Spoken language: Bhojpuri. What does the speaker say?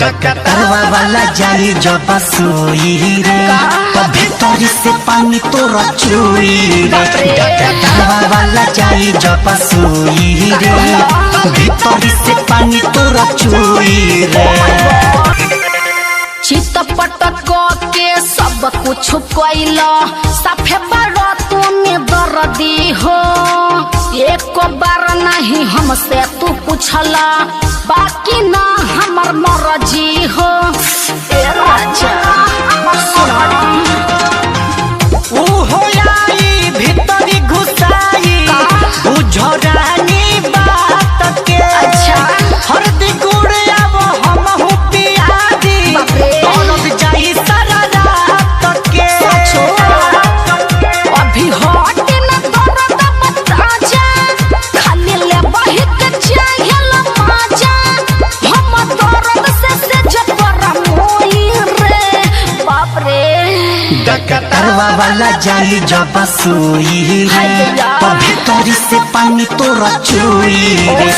डकटरवा वाला जाई जब सोई रे तो भीतर से पानी तोरा चुई रे। डकटरवा वाला जाई जब सोई रे भीतर से पानी तोरा चुई रे। चित पटक के सब कुछ कैला साफे बड़ा तूने दर्दी हो। एक बार नहीं हमसे तू पूछला बाकी ना हमर मर्जी हो। ए राजा ऊ हो आई भीतरी घुसाई बुझरानी बात के। अच्छा हरदी गुड़ अब हम हो पियादी दौलत जाई सारा रात के। अभी हट न दर्द बता जा खाली ले बही के चाहिए मजा। हम दर्द से जबर मोई रे बाप रे। डकटरवा वाला जाई जब सोई रे तो भीतर से पानी तोरा चुई रे।